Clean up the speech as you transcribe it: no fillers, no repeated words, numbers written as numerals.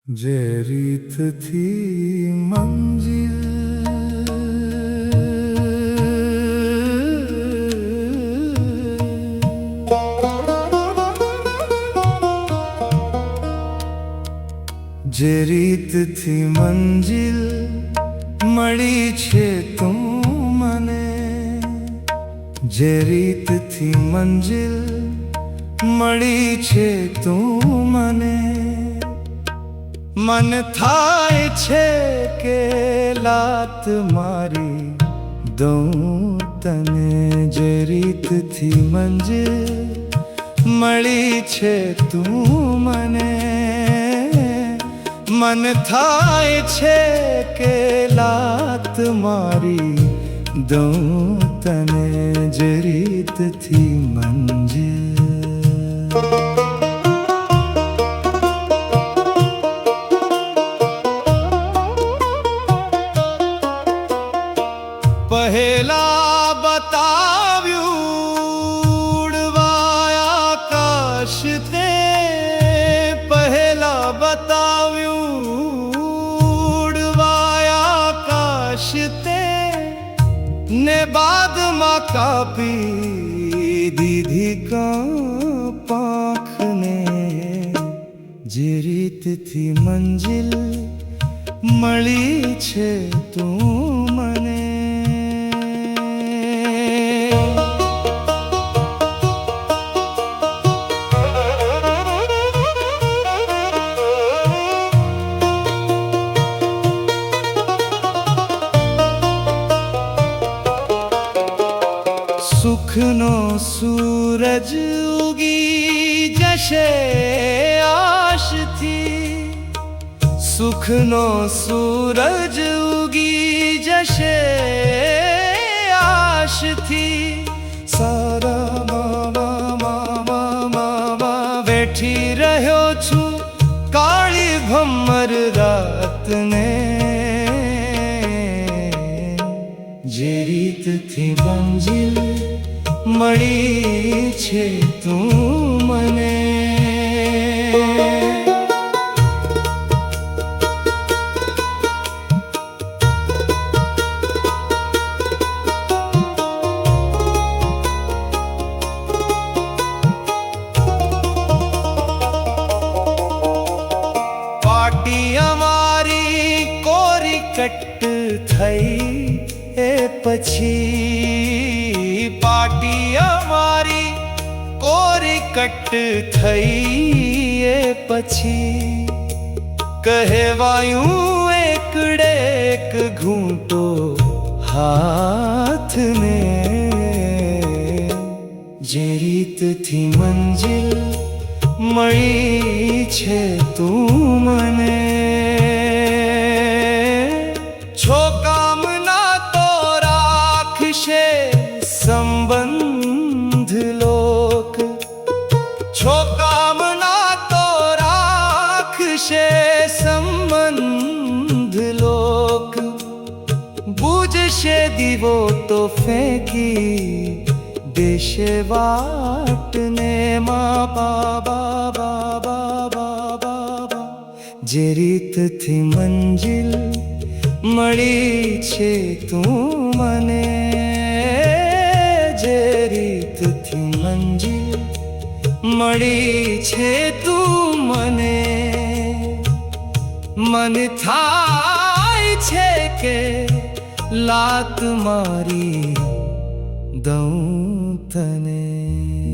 જે રીતથી મંજિલ જે રીતથી મંજિલ મળી છે તું મને જે રીતથી મંજિલ મળી છે તું મને મન થાય છે કે લાત મારી દઉં તને જે રીતથી મંજિલ મળી છે તું મને મન થાય છે કે લાત મારી દઉં તને જે રીતથી મંજિલ પહેલા બતાવ્યું ઉડવાયા આકાશ તે પહેલા બતાવ્યું ઉડવાયા આકાશ તે ને બાદમાં કાપી દીધી પાંખને જે રીતથી મંજિલ મળી છે તું મને સુખનો સૂરજ ઉગી જશે આશથી સુખનો સૂરજ ઉગી જશે આશથી સારા મામા બેઠી રહ્યો છું કાળી ભમર રાતને જે રીતથી મંજિલ મળી છે તું મને પાટી અમારી કોરી કટ થઈ એ પછી પાટી અમારી કોરી કટ થઈ એ પછી કહેવાયું એકડે એક ઘૂંટો હાથને જે રીતથી મંજિલ મળી છે તું મને સંબંધ લોક છો કામના તો રાખશે સંબંધ લોક બુજશે દીવો તો ફેંકી દેશે વાટને મા બાબા બાબા બાબા જે રીતથી મંજિલ મળી છે તું મને જે રીતથી મંજિલ મળી છે તું મને મન થાય છે કે લાત મારી દઉં તને